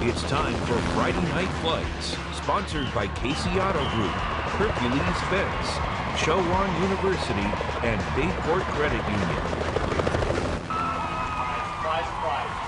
It's time for Friday Night Flights, sponsored by Casey Auto Group, Hercules Fence, Chowan University, and Bayport Credit Union.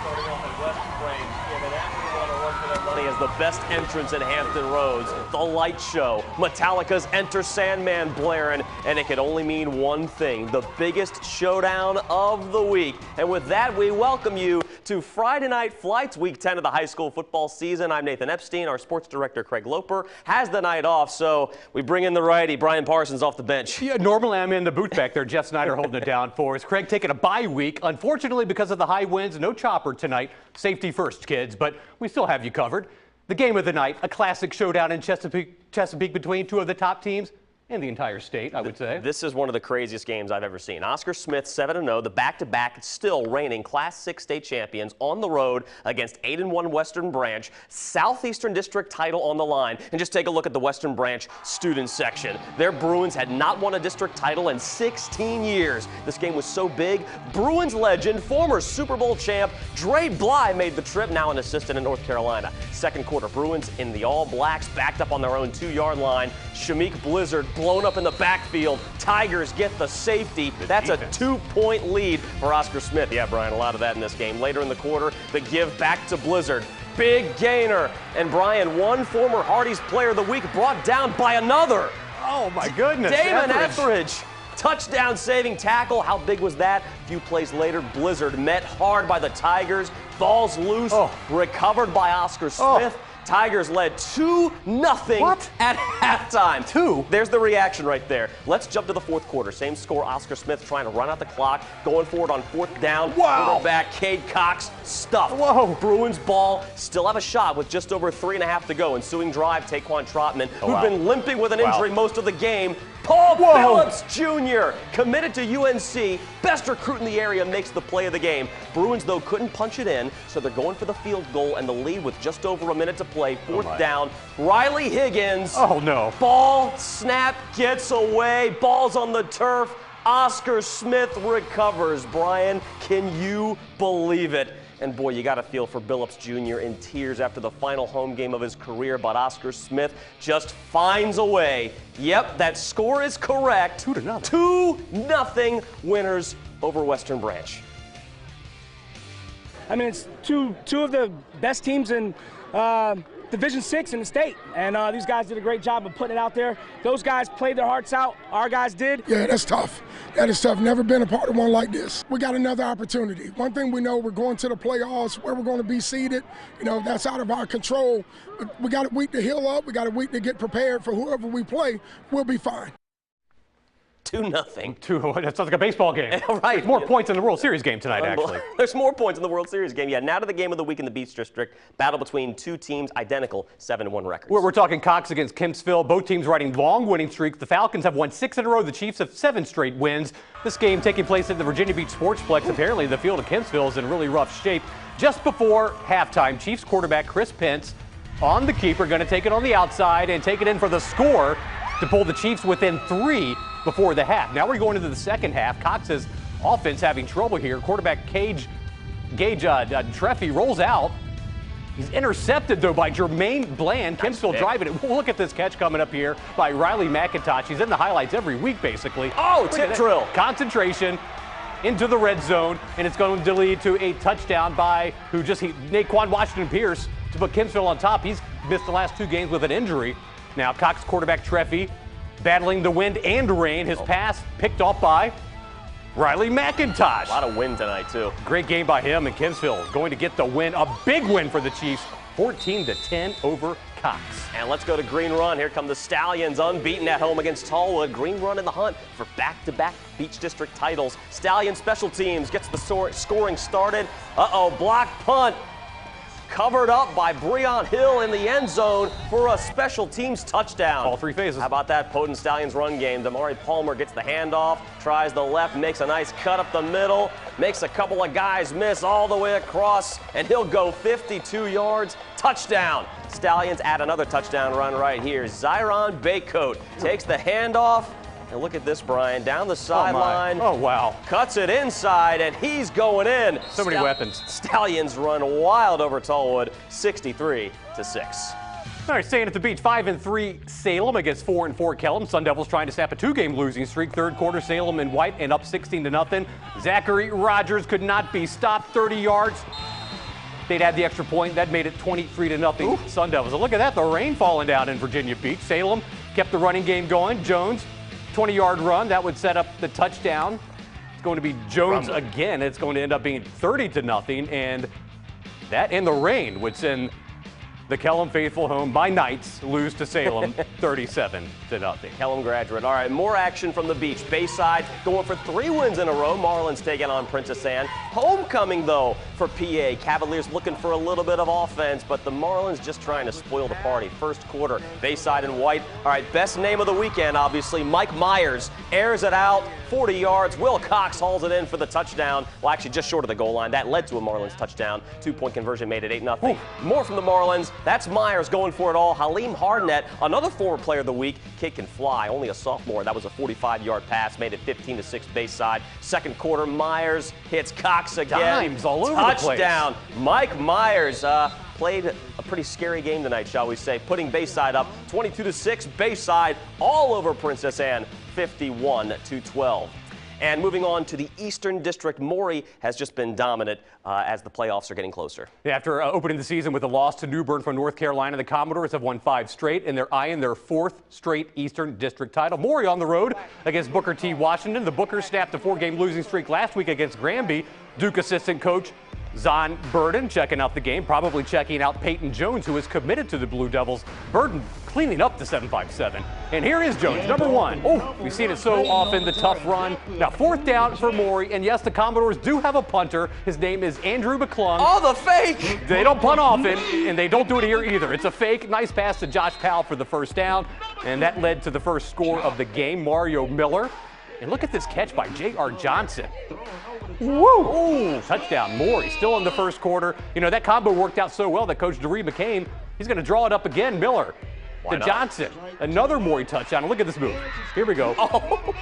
Starting off at West Branch, giving everyone a run for their money as the best entrance in Hampton Roads. The light show. Metallica's Enter Sandman blaring, and it could only mean one thing: the biggest showdown of the week. And with that, we welcome you to Friday Night Flights, Week 10 of the high school football season. I'm Nathan Epstein. Our sports director, Craig Loper, has the night off, so we bring in the righty, Brian Parsons, off the bench. Yeah, normally I'm in the booth back there. Jeff Snyder holding it down for us. Craig taking a bye week. Unfortunately, because of the high winds, no chopper tonight. Safety first, kids, but we still have you covered. The game of the night, a classic showdown in Chesapeake between two of the top teams in the entire state, I would say. This is one of the craziest games I've ever seen. Oscar Smith, 7-0, the back-to-back, still reigning Class 6 state champions on the road against 8-1 Western Branch. Southeastern District title on the line. And just take a look at the Western Branch student section. Their Bruins had not won a district title in 16 years. This game was so big, Bruins legend, former Super Bowl champ, Dre Bly made the trip, now an assistant in North Carolina. Second quarter, Bruins in the all-blacks, backed up on their own 2-yard line. Shamik Blizzard blown up in the backfield. Tigers get the safety. That's a 2-point lead for Oscar Smith. Yeah, Brian, a lot of that in this game. Later in the quarter, the give back to Blizzard. Big gainer. And Brian, one former Hardy's Player of the Week brought down by another. Oh, my goodness. Damon Etheridge. Touchdown saving tackle. How big was that? A few plays later, Blizzard met hard by the Tigers. Balls loose. Recovered by Oscar Smith. Tigers led 2-0 at halftime. 2? There's the reaction right there. Let's jump to the fourth quarter. Same score. Oscar Smith trying to run out the clock, going forward on fourth down. Quarterback Cade Cox stuffed. Bruins ball. Still have a shot with just over 3.5 to go. Ensuing drive, Taquan Trotman, who'd been limping with an injury most of the game. Paul Phillips Jr., committed to UNC, best recruit in the area, makes the play of the game. Bruins, though, couldn't punch it in, so they're going for the field goal and the lead with just over a minute to play. Fourth down. Riley Higgins. Ball, snap, gets away. Ball's on the turf. Oscar Smith recovers. Brian, can you believe it? And boy, you got to feel for Billups Jr. in tears after the final home game of his career, but Oscar Smith just finds a way. Yep, that score is correct. 2-0. 2-0 winners over Western Branch. I mean, it's two of the best teams in Division 6 in the state, and these guys did a great job of putting it out there. Those guys played their hearts out. Our guys did. Yeah, that's tough. That is tough. Never been a part of one like this. We got another opportunity. One thing we know, we're going to the playoffs, where we're going to be seated. You know, that's out of our control. But we got a week to heal up. We got a week to get prepared for whoever we play. We'll be fine. 2-0. That sounds like a baseball game. Right. There's more points in the World Series game tonight, actually. There's more points in the World Series game. Yeah, now to the game of the week in the Beach District. Battle between two teams, identical 7-1 records. We're talking Cox against Kempsville. Both teams riding long winning streaks. The Falcons have won 6 in a row. The Chiefs have 7 straight wins. This game taking place at the Virginia Beach Sportsplex. Apparently, the field of Kempsville is in really rough shape. Just before halftime, Chiefs quarterback Chris Pence on the keeper, going to take it on the outside and take it in for the score to pull the Chiefs within 3 before the half. Now we're going into the second half. Cox's offense having trouble here. Quarterback Gage Treffy rolls out. He's intercepted, though, by Jermaine Bland. Kempsville driving it. We'll look at this catch coming up here by Riley McIntosh. He's in the highlights every week, basically. Tip drill. Concentration into the red zone, and it's going to lead to a touchdown by Naquan Washington Pierce to put Kempsville on top. He's missed the last 2 games with an injury. Now Cox quarterback Treffy battling the wind and rain. His pass picked off by Riley McIntosh. A lot of wind tonight, too. Great game by him, and Kempsville going to get the win. A big win for the Chiefs, 14-10 over Cox. And let's go to Green Run. Here come the Stallions, unbeaten at home against Tallwood. Green Run in the hunt for back-to-back Beach District titles. Stallion special teams gets the scoring started. Block punt. Covered up by Breon Hill in the end zone for a special teams touchdown. All 3 phases. How about that potent Stallions run game? Maury Palmer gets the handoff, tries the left, makes a nice cut up the middle, makes a couple of guys miss all the way across, and he'll go 52 yards. Touchdown. Stallions add another touchdown run right here. Zyron Baycoat takes the handoff, And look at this, Brian, down the sideline. Oh, wow. Cuts it inside, and he's going in. So many weapons. Stallions run wild over Tallwood, 63-6. All right, staying at the beach, 5-3 Salem against 4-4 Kellam. Sun Devils trying to snap a 2-game losing streak. Third quarter, Salem in white and up 16-0. Zachary Rogers could not be stopped, 30 yards. They'd had the extra point. That made it 23-0 Sun Devils. And look at that, the rain falling down in Virginia Beach. Salem kept the running game going. Jones, 20-yard run. That would set up the touchdown. It's going to be Jones again. It's going to end up being 30-0. And that and the rain would send the Kellam faithful home by Knights lose to Salem 37-0. Kellam graduate. All right, more action from the beach. Bayside going for 3 wins in a row. Marlins taking on Princess Anne. Homecoming, though, for PA. Cavaliers looking for a little bit of offense, but the Marlins just trying to spoil the party. First quarter, Bayside in white. All right, best name of the weekend, obviously. Mike Myers airs it out, 40 yards. Will Cox hauls it in for the touchdown. Well, actually, just short of the goal line. That led to a Marlins touchdown. 2-point conversion made it 8-0. More from the Marlins. That's Myers going for it all. Halim Hardnett, another former player of the week. Kid can fly, only a sophomore. That was a 45-yard pass, made it 15-6 Bayside. Second quarter, Myers hits Cox again. Dimes all over the place. Touchdown. Mike Myers played a pretty scary game tonight, shall we say, putting Bayside up 22-6. Bayside all over Princess Anne, 51-12. And moving on to the Eastern District, Maury has just been dominant as the playoffs are getting closer. Yeah, after opening the season with a loss to New Bern from North Carolina, the Commodores have won 5 straight, and they're eyeing their 4th straight Eastern District title. Maury on the road against Booker T. Washington. The Bookers snapped a 4-game losing streak last week against Granby. Duke assistant coach Zon Burden checking out the game, probably checking out Peyton Jones, who is committed to the Blue Devils. Burden cleaning up the 7.57. And here is Jones, number 1. Oh, we've seen it so often, the tough run. Now, 4th down for Maury, and yes, the Commodores do have a punter. His name is Andrew McClung. Oh, the fake! They don't punt often, and they don't do it here either. It's a fake. Nice pass to Josh Powell for the first down, and that led to the first score of the game, Mario Miller. And look at this catch by J.R. Johnson. Woo! Ooh, touchdown, Maury. Still in the first quarter. You know, that combo worked out so well that Coach DeRee McCain, he's going to draw it up again. Miller to Johnson. Another Maury touchdown. Look at this move. Here we go. Oh,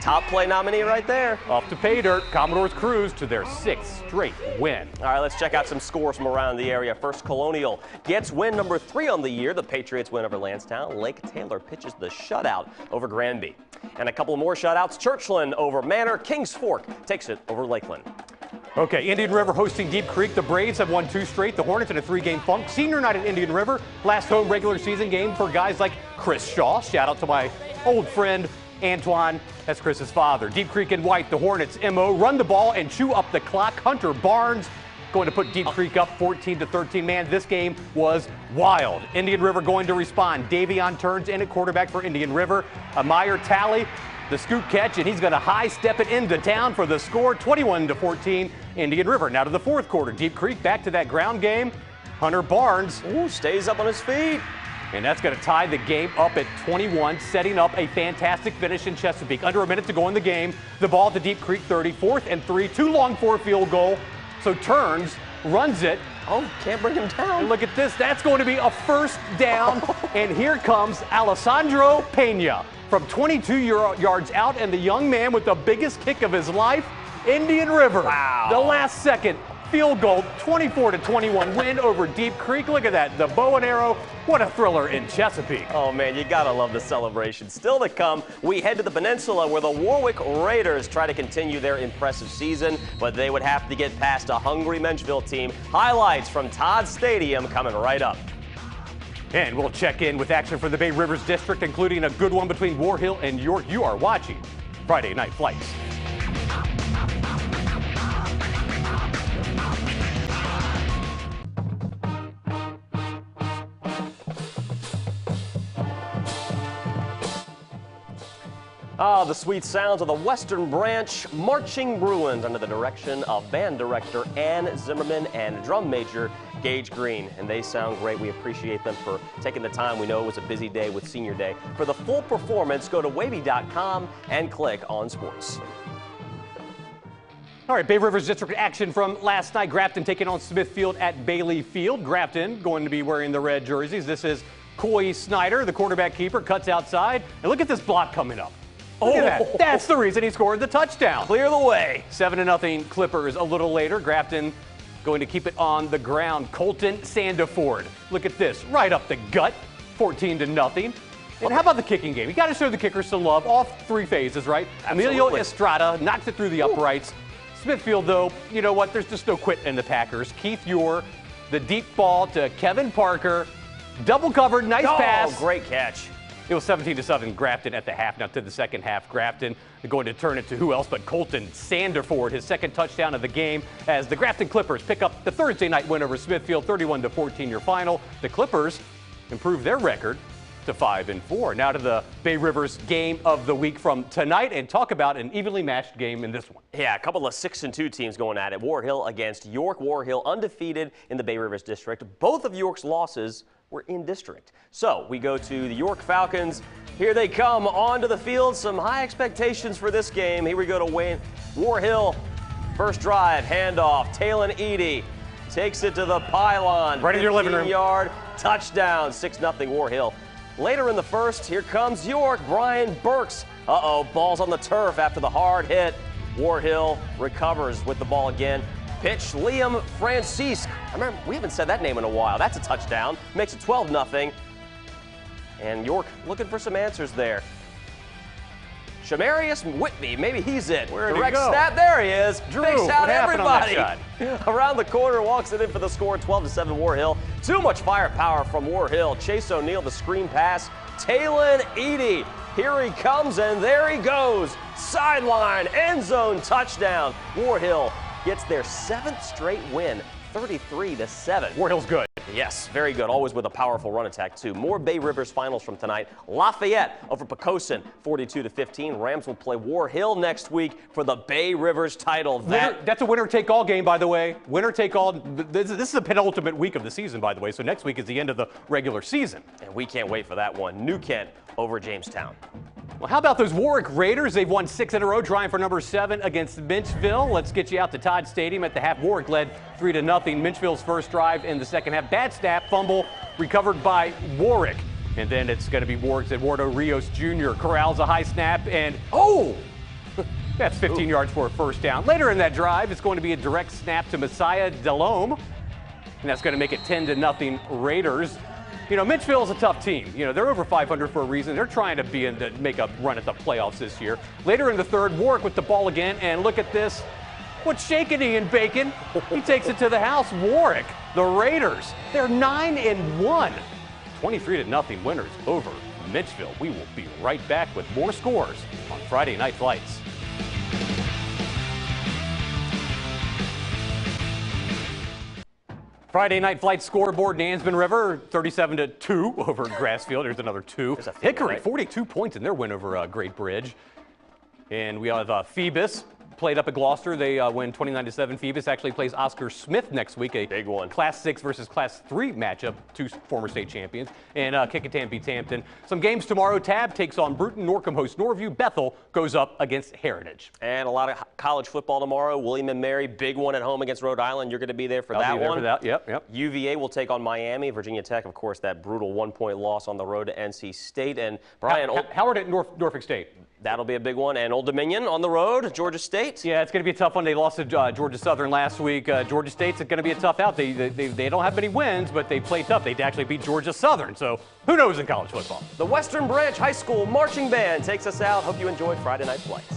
top play nominee right there. Off to pay dirt. Commodores cruise to their 6th straight win. All right, let's check out some scores from around the area. First, Colonial gets win number 3 on the year. The Patriots win over Lansdowne. Lake Taylor pitches the shutout over Granby. And a couple more shutouts. Churchland over Manor. Kings Fork takes it over Lakeland. Okay, Indian River hosting Deep Creek. The Braves have won 2 straight. The Hornets in a 3-game funk. Senior night at Indian River. Last home regular season game for guys like Chris Shaw. Shout out to my old friend Antoine. That's Chris's father. Deep Creek in white. The Hornets MO run the ball and chew up the clock. Hunter Barnes going to put Deep Creek up 14-13. Man, this game was wild. Indian River going to respond. Davion turns in at quarterback for Indian River. A Meyer tally. The scoop catch, and he's going to high step it into town for the score, 21-14, Indian River. Now to the 4th quarter. Deep Creek back to that ground game. Hunter Barnes stays up on his feet. And that's going to tie the game up at 21, setting up a fantastic finish in Chesapeake. Under a minute to go in the game. The ball to Deep Creek 30, 4th and 3, too long for a field goal. So turns, runs it. Oh, can't bring him down. And look at this. That's going to be a first down. And here comes Alessandro Pena from 22 yards out, and the young man with the biggest kick of his life, Indian River. Wow. The last second field goal, 24-21 win over Deep Creek. Look at that, the bow and arrow. What a thriller in Chesapeake. Oh man, you gotta love the celebration. Still to come, we head to the peninsula where the Warwick Raiders try to continue their impressive season, but they would have to get past a hungry Menchville team. Highlights from Todd Stadium coming right up. And we'll check in with action for the Bay Rivers District, including a good one between Warhill and York. You are watching Friday Night Flights. Ah, the sweet sounds of the Western Branch Marching Bruins under the direction of band director Ann Zimmerman and drum major Gage Green. And they sound great. We appreciate them for taking the time. We know it was a busy day with Senior Day. For the full performance, go to wavy.com and click on sports. All right, Bay Rivers District action from last night. Grafton taking on Smithfield at Bailey Field. Grafton going to be wearing the red jerseys. This is Coy Snyder, the quarterback keeper, cuts outside. And look at this block coming up. Look at that. That's the reason he scored the touchdown. Clear the way. 7-0 Clippers a little later. Grafton going to keep it on the ground. Colton Sandiford. Look at this. Right up the gut. 14-0. And how about the kicking game? You got to show the kickers some love. All 3 phases, right? Absolutely. Emilio Estrada knocks it through the uprights. Smithfield, though, you know what? There's just no quit in the Packers. Keith Ure, the deep ball to Kevin Parker. Double covered. Nice pass. Great catch. It was 17-7 Grafton at the half. Now to the second half, Grafton going to turn it to who else but Colton Sandiford, his second touchdown of the game, as the Grafton Clippers pick up the Thursday night win over Smithfield, 31-14 your final. The Clippers improve their record to 5-4. Now to the Bay Rivers game of the week from tonight, and talk about an evenly matched game in this one. Yeah, a couple of 6-2 teams going at it. Warhill against York. Warhill undefeated in the Bay Rivers district. Both of York's losses were in district. So we go to the York Falcons. Here they come onto the field. Some high expectations for this game. Here we go to Wayne. Warhill, first drive, handoff. Talon Eady takes it to the pylon. Right in your living room. 15-yard touchdown, 6-0 Warhill. Later in the first, here comes York. Brian Burks. Ball's on the turf after the hard hit. Warhill recovers with the ball again. Pitch, Liam Francisque. I remember, we haven't said that name in a while. That's a touchdown. Makes it 12-0. And York looking for some answers there. Shamarius Whitney, maybe he's it. Where'd he Direct go? snap, there he is. Drew, Fakes out what happened on that everybody. Around the corner, walks it in for the score, 12-7 Warhill. Too much firepower from Warhill. Chase O'Neal, the screen pass. Talon Eady, here he comes, and there he goes. Sideline, end zone, touchdown. Warhill gets their 7th straight win, 33-7. Warhill's good. Yes, very good. Always with a powerful run attack, too. More Bay Rivers finals from tonight. Lafayette over Poquoson, 42-15. Rams will play Warhill next week for the Bay Rivers title. That's a winner-take-all game, by the way. Winner-take-all. This is the penultimate week of the season, by the way. So next week is the end of the regular season. And we can't wait for that one. New Kent over Jamestown. Well, how about those Warwick Raiders? They've won 6 in a row, trying for number 7 against Minchville. Let's get you out to Todd Stadium at the half. Warwick led 3-0. Minchville's first drive in the second half. Bad snap, fumble, recovered by Warwick. And then it's going to be Warwick's Eduardo Rios Jr. corrals a high snap, and that's 15 yards for a first down. Later in that drive, it's going to be a direct snap to Messiah Delhomme, and that's going to make it 10-0 Raiders. You know, Minchville is a tough team. You know, they're over 500 for a reason. They're trying to make a run at the playoffs this year. Later in the third, Warwick with the ball again, and look at this. What's shaking Ian Bacon? He takes it to the house. Warwick, the Raiders, they're 9-1. 23-0 winners over Minchville. We will be right back with more scores on Friday Night Flights. Friday Night Flight scoreboard, Nansman River, 37-2 over Grassfield. There's another 2. Hickory, 42 points in their win over Great Bridge. And we have Phoebus played up at Gloucester. They win 29-7. Phoebus actually plays Oscar Smith next week. A big one. Class 6 versus Class 3 matchup. 2 former state champions. And Kickingham beats Hampton. Some games tomorrow. Tab takes on Bruton. Norcom hosts Norview. Bethel goes up against Heritage. And a lot of college football tomorrow. William and Mary, big one at home against Rhode Island. You're going to be there for that one. Yep. UVA will take on Miami. Virginia Tech, of course, that brutal 1-point loss on the road to NC State. And Brian, Howard at Norfolk State. That'll be a big one. And Old Dominion on the road, Georgia State. Yeah, it's going to be a tough one. They lost to Georgia Southern last week. Georgia State's going to be a tough out. They don't have many wins, but they play tough. They actually beat Georgia Southern. So who knows in college football? The Western Branch High School Marching Band takes us out. Hope you enjoyed Friday Night Flights.